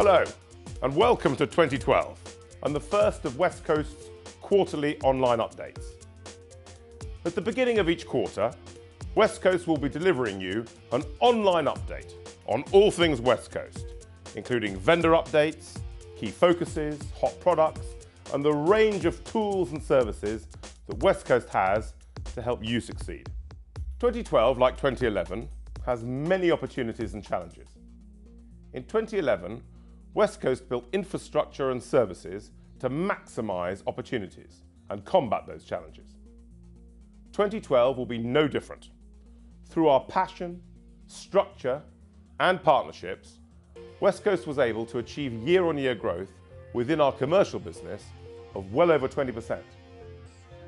Hello, and welcome to 2012, and the first of Westcoast's quarterly online updates. At the beginning of each quarter, Westcoast will be delivering you an online update on all things Westcoast, including vendor updates, key focuses, hot products, and the range of tools and services that Westcoast has to help you succeed. 2012, like 2011, has many opportunities and challenges. In 2011, Westcoast built infrastructure and services to maximise opportunities and combat those challenges. 2012 will be no different. Through our passion, structure and partnerships, Westcoast was able to achieve year-on-year growth within our commercial business of well over 20%.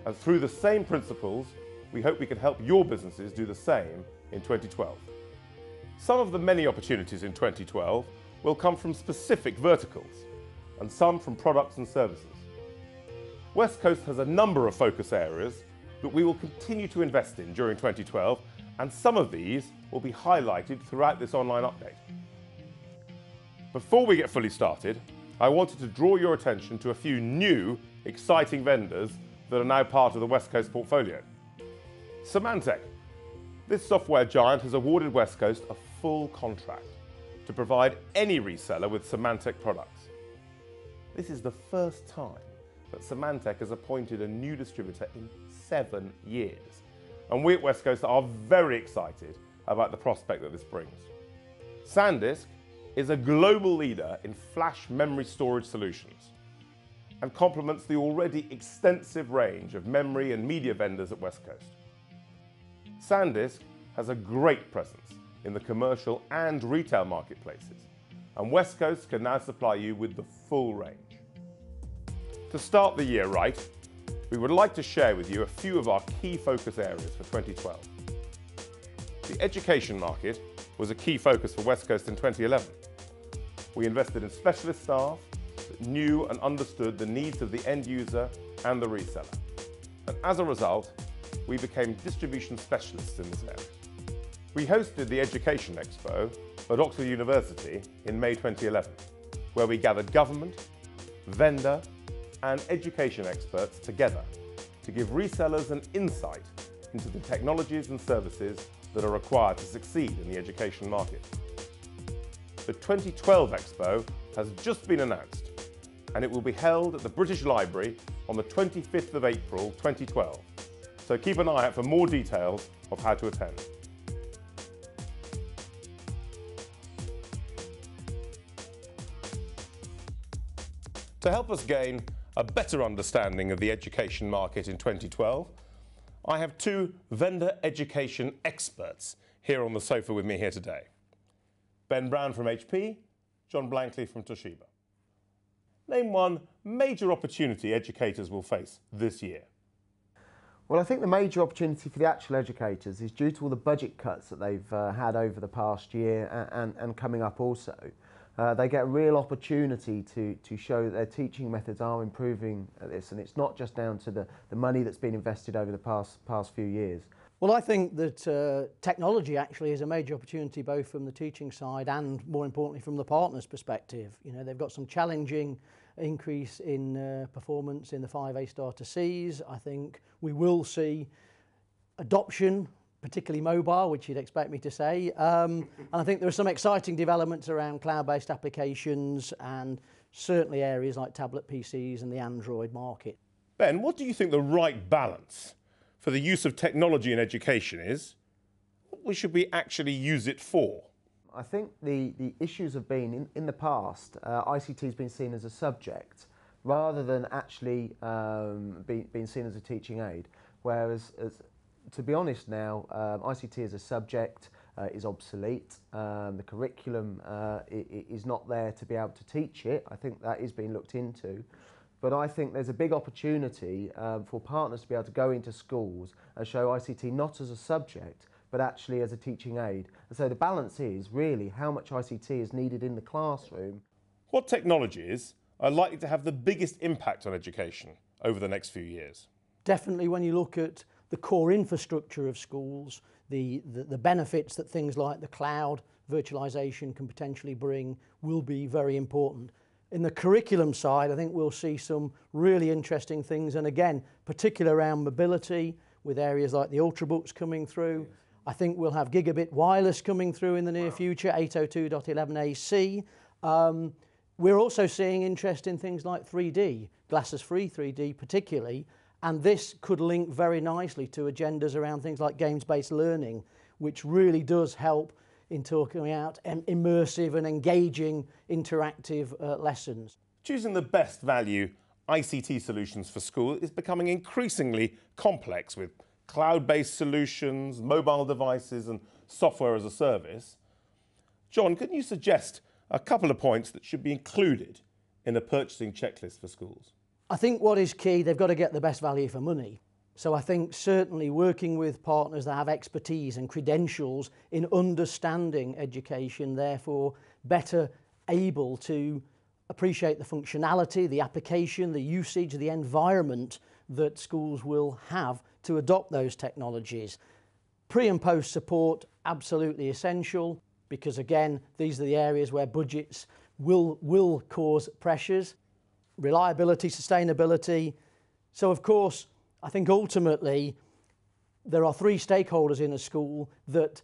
And through the same principles, we hope we can help your businesses do the same in 2012. Some of the many opportunities in 2012 will come from specific verticals, and some from products and services. Westcoast has a number of focus areas that we will continue to invest in during 2012, and some of these will be highlighted throughout this online update. Before we get fully started, I wanted to draw your attention to a few new, exciting vendors that are now part of the Westcoast portfolio. Symantec. This software giant has awarded Westcoast a full contract to provide any reseller with Symantec products. This is the first time that Symantec has appointed a new distributor in 7 years. And we at Westcoast are very excited about the prospect that this brings. SanDisk is a global leader in flash memory storage solutions and complements the already extensive range of memory and media vendors at Westcoast. SanDisk has a great presence in the commercial and retail marketplaces, and Westcoast can now supply you with the full range. To start the year right, we would like to share with you a few of our key focus areas for 2012. The education market was a key focus for Westcoast in 2011. We invested in specialist staff that knew and understood the needs of the end user and the reseller. And as a result, we became distribution specialists in this area. We hosted the Education Expo at Oxford University in May 2011, where we gathered government, vendor and education experts together to give resellers an insight into the technologies and services that are required to succeed in the education market. The 2012 Expo has just been announced, and it will be held at the British Library on the 25th of April 2012. So keep an eye out for more details of how to attend. To help us gain a better understanding of the education market in 2012, I have two vendor education experts here on the sofa with me here today. Ben Brown from HP, John Blankley from Toshiba. Name one major opportunity educators will face this year. Well, I think the major opportunity for the actual educators is due to all the budget cuts that they've had over the past year and coming up also. They get a real opportunity to show that their teaching methods are improving at this, and it's not just down to the money that's been invested over the past few years. Well, I think that technology actually is a major opportunity both from the teaching side and, more importantly, from the partners' perspective. You know, they've got some challenging increase in performance in the 5 A-star to Cs. I think we will see adoption, particularly mobile, which you'd expect me to say. And I think there are some exciting developments around cloud-based applications and certainly areas like tablet PCs and the Android market. Ben, what do you think the right balance for the use of technology in education is? What should we actually use it for? I think the issues have been, in the past, ICT has been seen as a subject rather than actually being seen as a teaching aid, whereas, to be honest now, ICT as a subject is obsolete. The curriculum is not there to be able to teach it. I think that is being looked into. But I think there's a big opportunity for partners to be able to go into schools and show ICT not as a subject, but actually as a teaching aid. And so the balance is really how much ICT is needed in the classroom. What technologies are likely to have the biggest impact on education over the next few years? Definitely when you look at the core infrastructure of schools, the benefits that things like the cloud virtualisation can potentially bring will be very important. In the curriculum side, I think we'll see some really interesting things, and again, particularly around mobility, with areas like the Ultrabooks coming through. I think we'll have gigabit wireless coming through in the near future, 802.11ac. We're also seeing interest in things like 3D, glasses-free 3D particularly, and this could link very nicely to agendas around things like games-based learning, which really does help in talking out immersive and engaging interactive lessons. Choosing the best value ICT solutions for school is becoming increasingly complex with cloud-based solutions, mobile devices and software as a service. John, can you suggest a couple of points that should be included in a purchasing checklist for schools? I think what is key, they've got to get the best value for money. So I think certainly working with partners that have expertise and credentials in understanding education, therefore better able to appreciate the functionality, the application, the usage, the environment that schools will have to adopt those technologies. Pre and post support, absolutely essential, because again, these are the areas where budgets will cause pressures. Reliability, sustainability. So of course, I think ultimately there are three stakeholders in a school that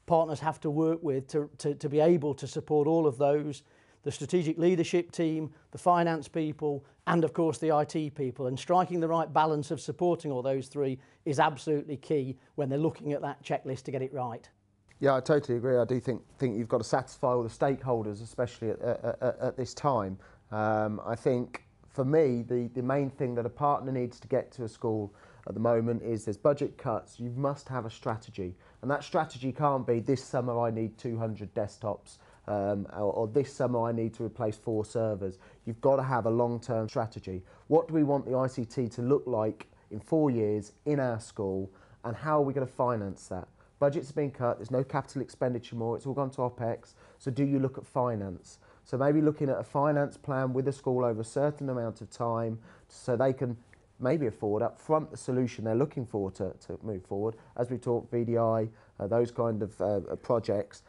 partners have to work with to be able to support all of those: the strategic leadership team, the finance people, and of course the IT people. And striking the right balance of supporting all those three is absolutely key when they're looking at that checklist to get it right. Yeah, I totally agree. I do think you've got to satisfy all the stakeholders, especially at this time. I think for me, the main thing that a partner needs to get to a school at the moment is there's budget cuts. You must have a strategy, and that strategy can't be this summer I need 200 desktops or this summer I need to replace 4 servers. You've got to have a long-term strategy. What do we want the ICT to look like in 4 years in our school, and how are we going to finance that? Budgets have been cut, there's no capital expenditure more, it's all gone to OPEX, so do you look at finance? So maybe looking at a finance plan with the school over a certain amount of time so they can maybe afford up front the solution they're looking for to move forward. As we talk VDI, those kind of projects,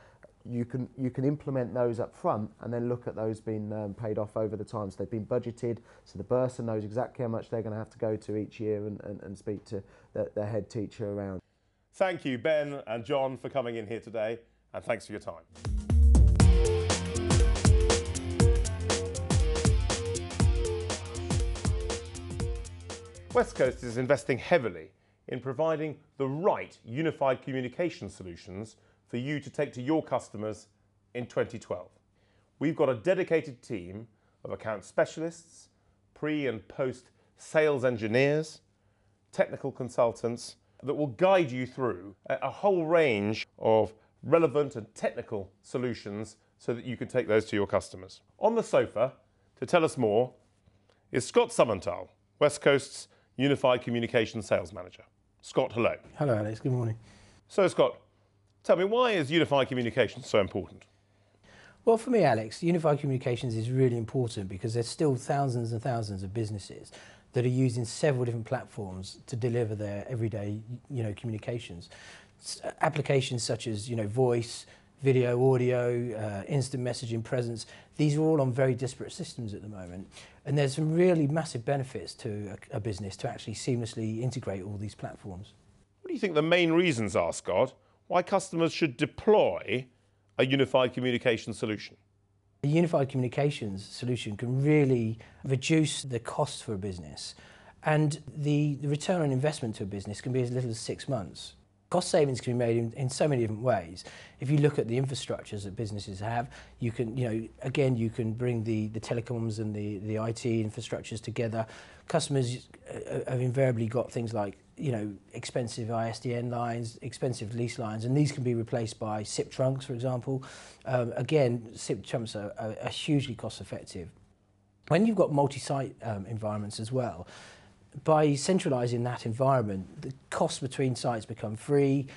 you can implement those up front and then look at those being paid off over the time. So they've been budgeted, so the bursar knows exactly how much they're going to have to go to each year and speak to the head teacher around. Thank you, Ben and John, for coming in here today, and thanks for your time. Westcoast is investing heavily in providing the right unified communication solutions for you to take to your customers in 2012. We've got a dedicated team of account specialists, pre and post sales engineers, technical consultants that will guide you through a whole range of relevant and technical solutions so that you can take those to your customers. On the sofa to tell us more is Scott Summerthal, Westcoast's Unified Communications Sales Manager. Scott, hello. Hello, Alex. Good morning. So, Scott, tell me, why is unified communications so important? Well, for me, Alex, unified communications is really important because there's still thousands and thousands of businesses that are using several different platforms to deliver their everyday, communications. Applications such as, voice, video, audio, instant messaging, presence. These are all on very disparate systems at the moment. And there's some really massive benefits to a business to actually seamlessly integrate all these platforms. What do you think the main reasons are, Scott, why customers should deploy a unified communication solution? A unified communications solution can really reduce the cost for a business, and the return on investment to a business can be as little as 6 months. Cost savings can be made in so many different ways. If you look at the infrastructures that businesses have, you can, you can bring the telecoms and the IT infrastructures together. Customers have invariably got things like, expensive ISDN lines, expensive lease lines, and these can be replaced by SIP trunks, for example. Again, SIP trunks are hugely cost effective. When you've got multi-site environments as well, by centralising that environment, the costs between sites become free.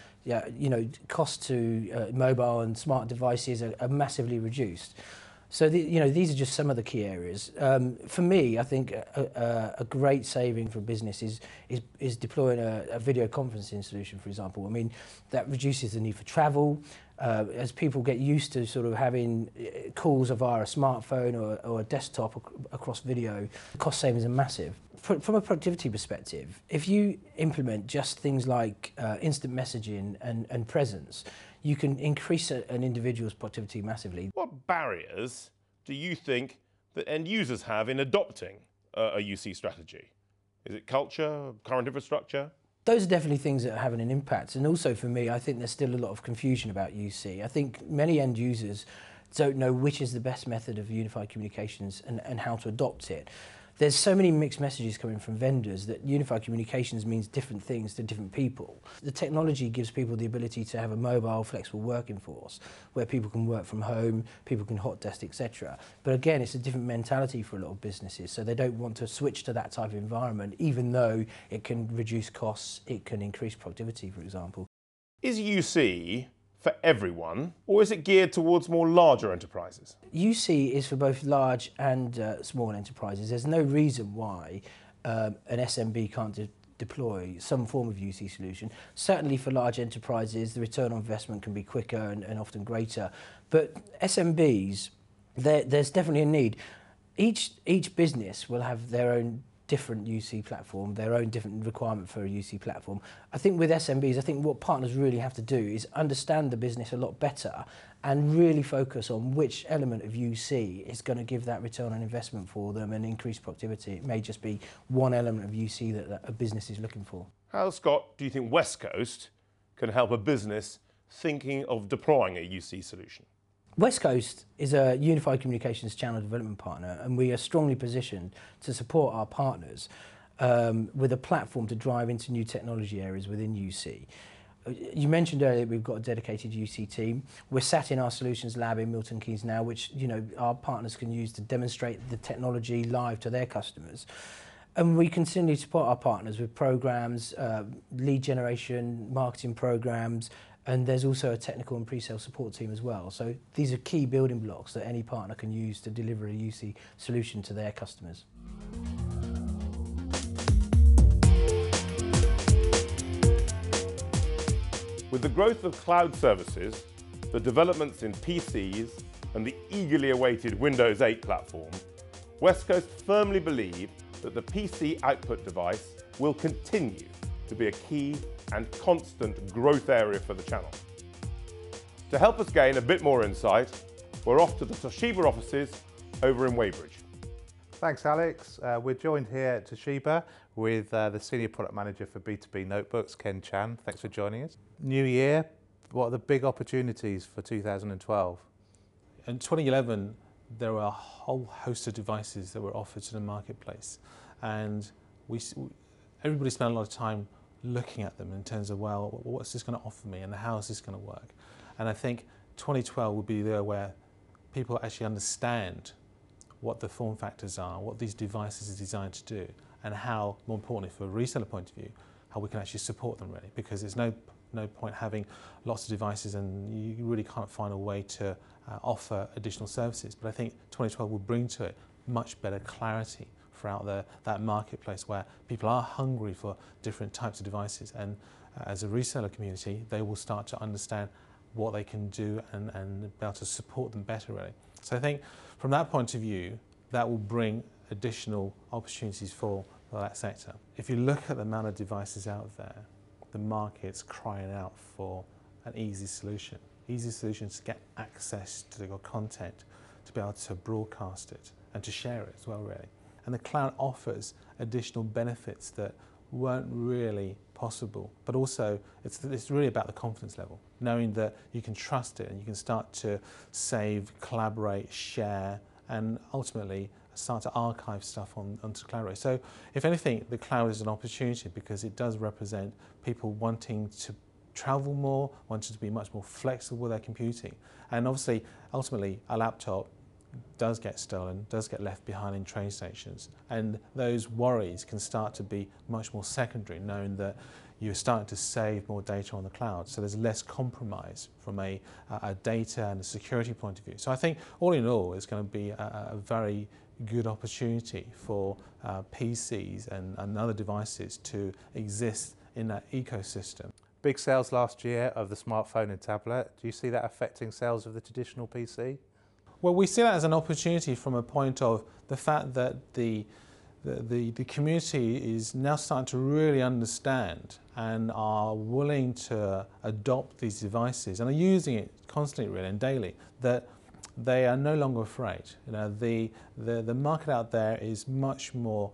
Costs to mobile and smart devices are massively reduced. So these are just some of the key areas. For me, I think a great saving for business is deploying a video conferencing solution, for example. I mean, that reduces the need for travel. As people get used to sort of having calls via a smartphone or a desktop across video, the cost savings are massive. From a productivity perspective, if you implement just things like instant messaging and presence, you can increase an individual's productivity massively. What barriers do you think that end users have in adopting a UC strategy? Is it culture, current infrastructure? Those are definitely things that are having an impact. And also for me, I think there's still a lot of confusion about UC. I think many end users don't know which is the best method of unified communications and how to adopt it. There's so many mixed messages coming from vendors that unified communications means different things to different people. The technology gives people the ability to have a mobile, flexible working force where people can work from home, people can hot desk, etc. But again, it's a different mentality for a lot of businesses, so they don't want to switch to that type of environment, even though it can reduce costs, it can increase productivity, for example. Is UC for everyone, or is it geared towards more larger enterprises? UC is for both large and small enterprises. There's no reason why an SMB can't deploy some form of UC solution. Certainly for large enterprises, the return on investment can be quicker and often greater. But SMBs, there's definitely a need. Each business will have their own different UC platform, their own different requirement for a UC platform. I think with SMBs, I think what partners really have to do is understand the business a lot better and really focus on which element of UC is going to give that return on investment for them and increase productivity. It may just be one element of UC that a business is looking for. How, Scott, do you think Westcoast can help a business thinking of deploying a UC solution? Westcoast is a unified communications channel development partner, and we are strongly positioned to support our partners with a platform to drive into new technology areas within UC. You mentioned earlier we've got a dedicated UC team. We're sat in our solutions lab in Milton Keynes now, which our partners can use to demonstrate the technology live to their customers. And we continue to support our partners with programs, lead generation, marketing programs, and there's also a technical and pre-sale support team as well. So these are key building blocks that any partner can use to deliver a UC solution to their customers. With the growth of cloud services, the developments in PCs, and the eagerly awaited Windows 8 platform, Westcoast firmly believe that the PC output device will continue to be a key and constant growth area for the channel. To help us gain a bit more insight, we're off to the Toshiba offices over in Weybridge. Thanks, Alex. We're joined here at Toshiba with the Senior Product Manager for B2B Notebooks, Ken Chan. Thanks for joining us. New year, what are the big opportunities for 2012? In 2011, there were a whole host of devices that were offered to the marketplace, and everybody spent a lot of time looking at them in terms of, well, what's this going to offer me and how is this going to work? And I think 2012 will be the year where people actually understand what the form factors are, what these devices are designed to do, and how, more importantly, from a reseller point of view, how we can actually support them really, because there's no point having lots of devices and you really can't find a way to offer additional services. But I think 2012 will bring to it much better clarity throughout that marketplace where people are hungry for different types of devices, and as a reseller community they will start to understand what they can do and be able to support them better really. So I think from that point of view that will bring additional opportunities for that sector. If you look at the amount of devices out there, the market's crying out for an easy solution. Easy solutions to get access to your content, to be able to broadcast it and to share it as well really. And the cloud offers additional benefits that weren't really possible, but also it's really about the confidence level, knowing that you can trust it and you can start to save, collaborate, share, and ultimately start to archive stuff onto Cloud. So if anything, the cloud is an opportunity because it does represent people wanting to travel more, wanting to be much more flexible with their computing. And obviously, ultimately, a laptop does get stolen, does get left behind in train stations, and those worries can start to be much more secondary, knowing that you're starting to save more data on the cloud. So there's less compromise from a data and a security point of view. So I think all in all, it's going to be a very good opportunity for PCs and other devices to exist in that ecosystem. Big sales last year of the smartphone and tablet. Do you see that affecting sales of the traditional PC? Well, we see that as an opportunity from a point of the fact that the community is now starting to really understand and are willing to adopt these devices and are using it constantly, really, and daily, that they are no longer afraid. You know, the market out there is much more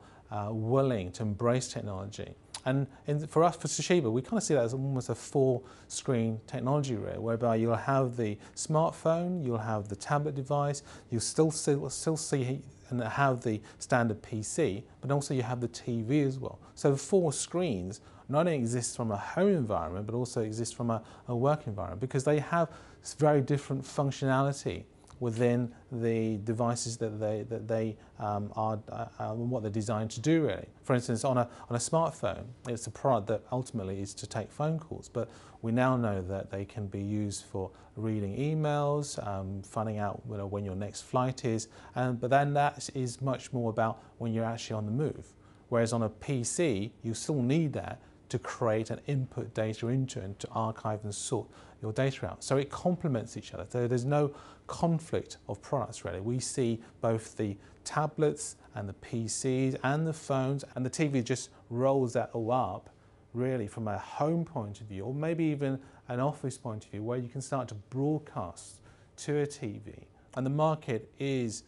willing to embrace technology. And for us, for Toshiba, we kind of see that as almost a four-screen technology, really, whereby you'll have the smartphone, you'll have the tablet device, you'll still see and have the standard PC, but also you have the TV as well. So the four screens not only exist from a home environment, but also exist from a work environment, because they have very different functionality within the devices that they are what they're designed to do, really. For instance, on a smartphone, it's a product that ultimately is to take phone calls, but we now know that they can be used for reading emails, finding out when your next flight is, but then that is much more about when you're actually on the move. Whereas on a PC, you still need that to create and input data into and to archive and sort your data out. So it complements each other. So there's no conflict of products, really. We see both the tablets and the PCs and the phones, and the TV just rolls that all up, really, from a home point of view, or maybe even an office point of view, where you can start to broadcast to a TV. And the market is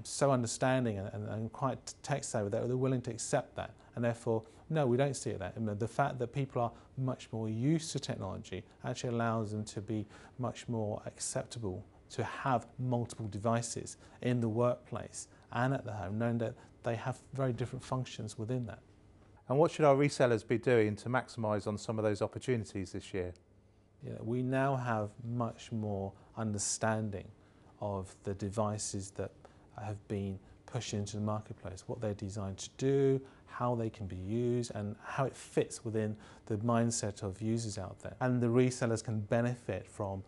so understanding and quite tech-savvy that they're willing to accept that. And therefore, no, we don't see that. I mean, the fact that people are much more used to technology actually allows them to be much more acceptable to have multiple devices in the workplace and at the home, knowing that they have very different functions within that. And what should our resellers be doing to maximise on some of those opportunities this year? Yeah, we now have much more understanding of the devices that have been pushed into the marketplace, what they're designed to do, how they can be used, and how it fits within the mindset of users out there. And the resellers can benefit from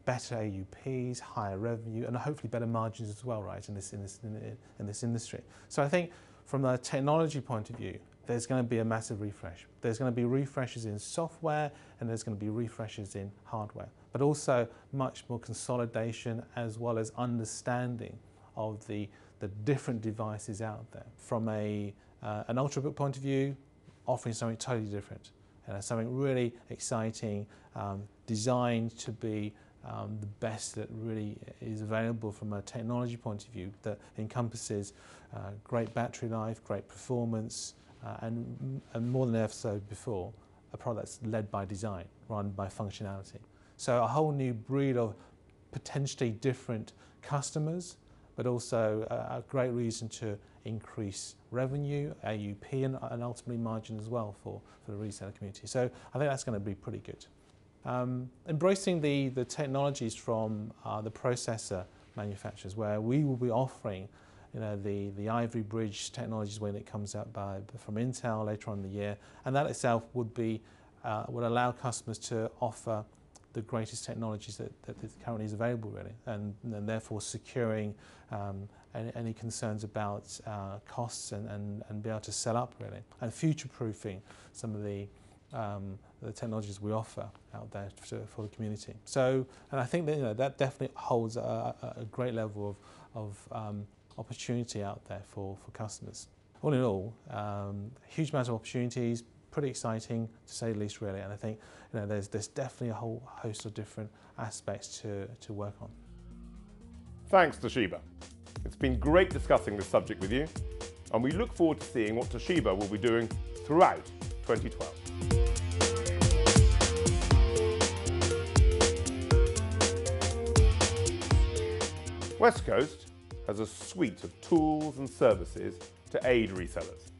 better AUPs, higher revenue, and hopefully better margins as well, right, in this industry. So I think from a technology point of view, there's going to be a massive refresh. There's going to be refreshes in software, and there's going to be refreshes in hardware, but also much more consolidation as well as understanding of the different devices out there. From an Ultrabook point of view, offering something totally different, something really exciting, designed to be the best that really is available from a technology point of view, that encompasses great battery life, great performance, and more than ever so before, a product that's led by design rather than by functionality. So a whole new breed of potentially different customers, but also a great reason to increase revenue, AUP, and ultimately margin as well for the reseller community. So I think that's going to be pretty good. Embracing the technologies from the processor manufacturers, where we will be offering the Ivory Bridge technologies when it comes out from Intel later on in the year, and that itself would allow customers to offer the greatest technologies that currently is available, really, and therefore securing any concerns about costs and be able to set up, really, and future-proofing some of the technologies we offer out there for the community. So, and I think that that definitely holds a great level of opportunity out there for customers. All in all, huge amount of opportunities, pretty exciting to say the least, really, and I think there's definitely a whole host of different aspects to work on. Thanks, Toshiba. It's been great discussing this subject with you, and we look forward to seeing what Toshiba will be doing throughout 2012. Westcoast has a suite of tools and services to aid resellers.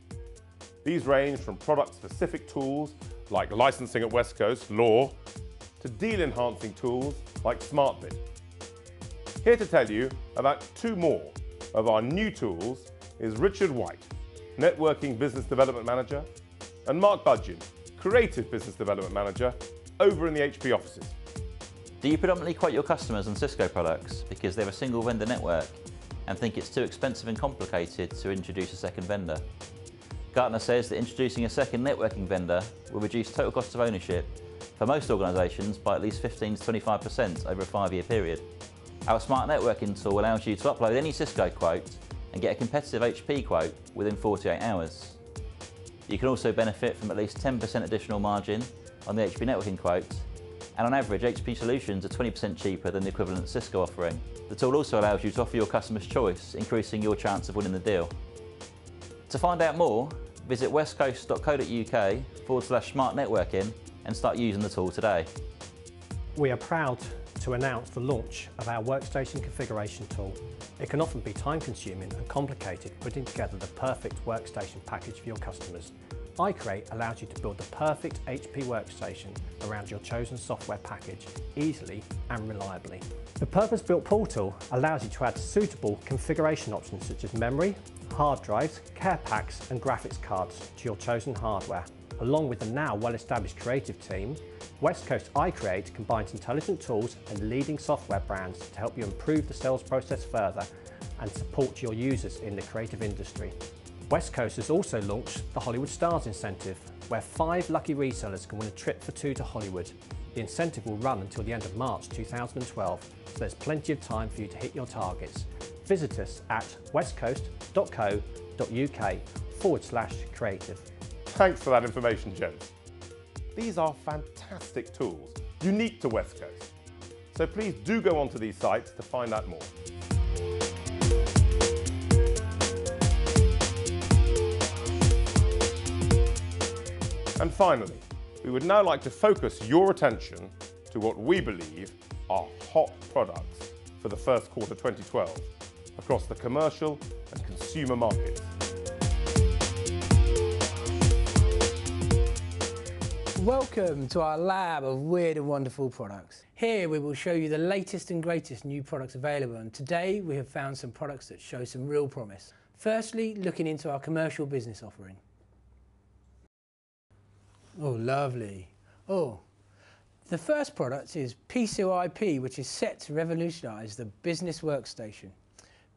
These range from product-specific tools like licensing at Westcoast, Law, to deal-enhancing tools like SmartBid. Here to tell you about two more of our new tools is Richard White, Networking Business Development Manager, and Mark Budgeon, Creative Business Development Manager, over in the HP offices. Do you predominantly quote your customers on Cisco products because they're a single vendor network and think it's too expensive and complicated to introduce a second vendor? Gartner says that introducing a second networking vendor will reduce total cost of ownership for most organisations by at least 15 to 25% over a 5-year period. Our smart networking tool allows you to upload any Cisco quote and get a competitive HP quote within 48 hours. You can also benefit from at least 10% additional margin on the HP networking quote, and on average HP solutions are 20% cheaper than the equivalent Cisco offering. The tool also allows you to offer your customers choice, increasing your chance of winning the deal. To find out more, visit westcoast.co.uk/smart networking and start using the tool today. We are proud to announce the launch of our workstation configuration tool. It can often be time-consuming and complicated putting together the perfect workstation package for your customers. iCreate allows you to build the perfect HP workstation around your chosen software package easily and reliably. The purpose-built portal allows you to add suitable configuration options such as memory, hard drives, care packs and graphics cards to your chosen hardware. Along with the now well-established creative team, Westcoast iCreate combines intelligent tools and leading software brands to help you improve the sales process further and support your users in the creative industry. Westcoast has also launched the Hollywood Stars Incentive, where 5 lucky resellers can win a trip for 2 to Hollywood. The incentive will run until the end of March 2012, so there's plenty of time for you to hit your targets. Visit us at westcoast.co.uk/creative. Thanks for that information, gents. These are fantastic tools, unique to Westcoast. So please do go onto these sites to find out more. And finally, we would now like to focus your attention to what we believe are hot products for the first quarter 2012 across the commercial and consumer markets. Welcome to our lab of weird and wonderful products. Here we will show you the latest and greatest new products available, and today we have found some products that show some real promise. Firstly, looking into our commercial business offering. Oh, lovely. Oh, the first product is PCOIP, which is set to revolutionise the business workstation.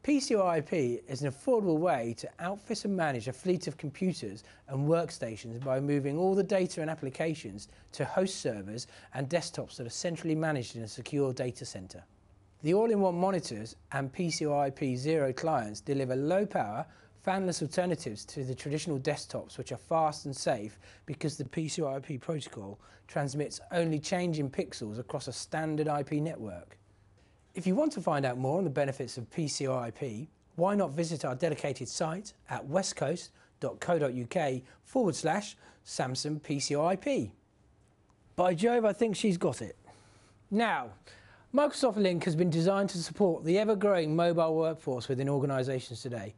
PCOIP is an affordable way to outfit and manage a fleet of computers and workstations by moving all the data and applications to host servers and desktops that are centrally managed in a secure data centre. The all-in-one monitors and PCOIP Zero clients deliver low-power, fanless alternatives to the traditional desktops, which are fast and safe because the PCOIP protocol transmits only changing pixels across a standard IP network. If you want to find out more on the benefits of PCOIP, why not visit our dedicated site at westcoast.co.uk/Samsung PCOIP. By Jove, I think she's got it. Now, Microsoft Lync has been designed to support the ever-growing mobile workforce within organisations today.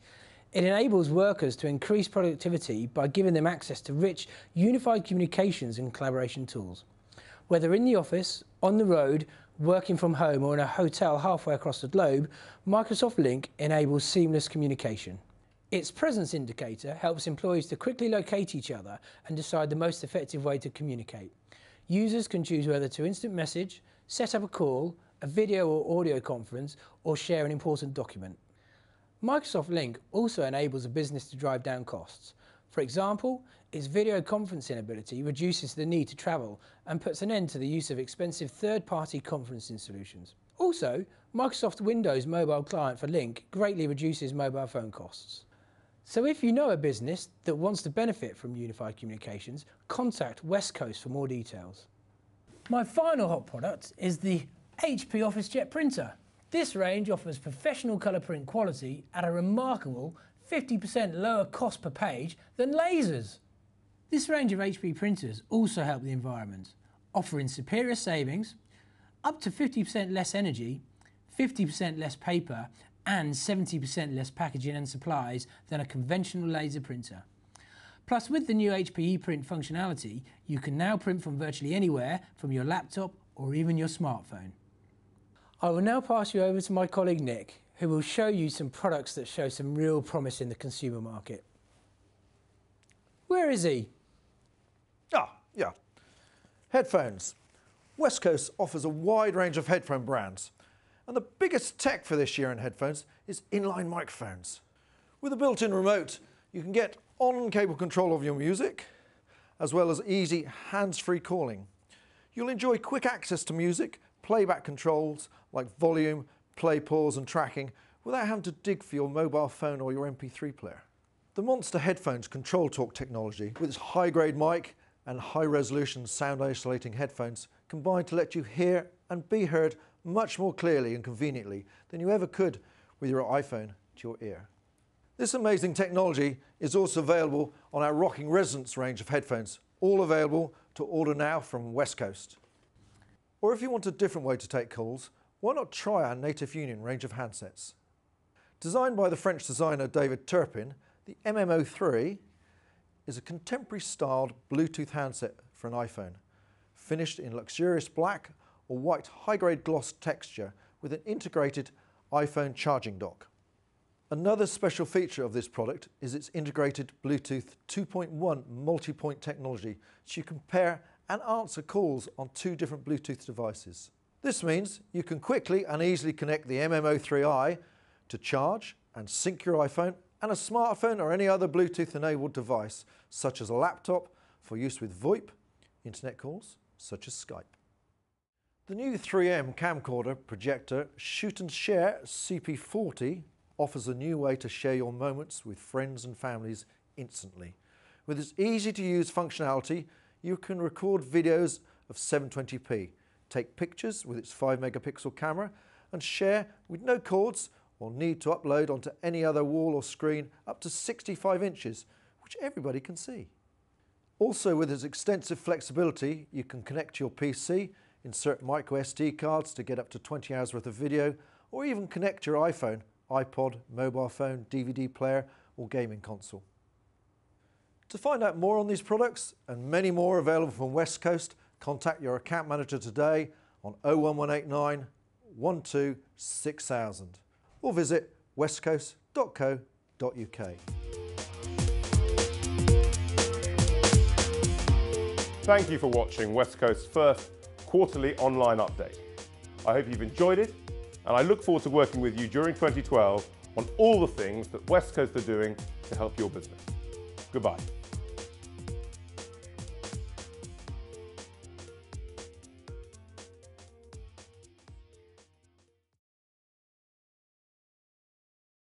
It enables workers to increase productivity by giving them access to rich, unified communications and collaboration tools. Whether in the office, on the road, working from home or in a hotel halfway across the globe, Microsoft Lync enables seamless communication. Its presence indicator helps employees to quickly locate each other and decide the most effective way to communicate. Users can choose whether to instant message, set up a call, a video or audio conference, or share an important document. Microsoft Lync also enables a business to drive down costs. For example, its video conferencing ability reduces the need to travel and puts an end to the use of expensive third-party conferencing solutions. Also, Microsoft Windows mobile client for Lync greatly reduces mobile phone costs. So if you know a business that wants to benefit from unified communications, contact Westcoast for more details. My final hot product is the HP OfficeJet printer. This range offers professional colour print quality at a remarkable 50% lower cost per page than lasers. This range of HP printers also help the environment, offering superior savings, up to 50% less energy, 50% less paper, and 70% less packaging and supplies than a conventional laser printer. Plus, with the new HP ePrint functionality, you can now print from virtually anywhere from your laptop or even your smartphone. I will now pass you over to my colleague Nick, who will show you some products that show some real promise in the consumer market. Where is he? Ah, Yeah. Headphones. Westcoast offers a wide range of headphone brands, and the biggest tech for this year in headphones is inline microphones. With a built-in remote, you can get on-cable control of your music, as well as easy hands-free calling. You'll enjoy quick access to music, playback controls like volume, play, pause and tracking without having to dig for your mobile phone or your MP3 player. The Monster Headphones Control Talk technology, with its high-grade mic and high-resolution sound-isolating headphones, combine to let you hear and be heard much more clearly and conveniently than you ever could with your iPhone to your ear. This amazing technology is also available on our Rocking Resonance range of headphones, all available to order now from Westcoast. Or if you want a different way to take calls, why not try our Native Union range of handsets? Designed by the French designer David Turpin, the MMO3 is a contemporary styled Bluetooth handset for an iPhone, finished in luxurious black or white high-grade gloss texture with an integrated iPhone charging dock. Another special feature of this product is its integrated Bluetooth 2.1 multi-point technology, so you can pair and answer calls on two different Bluetooth devices. This means you can quickly and easily connect the MMO3i to charge and sync your iPhone and a smartphone or any other Bluetooth-enabled device, such as a laptop for use with VoIP, internet calls, such as Skype. The new 3M camcorder projector Shoot and Share CP40 offers a new way to share your moments with friends and families instantly. With its easy-to-use functionality, you can record videos of 720p, take pictures with its 5-megapixel camera, and share with no cords or need to upload onto any other wall or screen up to 65 inches, which everybody can see. Also, with its extensive flexibility, you can connect your PC, insert micro SD cards to get up to 20 hours worth of video, or even connect your iPhone, iPod, mobile phone, DVD player, or gaming console. To find out more on these products and many more available from Westcoast, contact your account manager today on 01189 12 6000 or visit westcoast.co.uk. Thank you for watching Westcoast's first quarterly online update. I hope you've enjoyed it, and I look forward to working with you during 2012 on all the things that Westcoast are doing to help your business. Goodbye.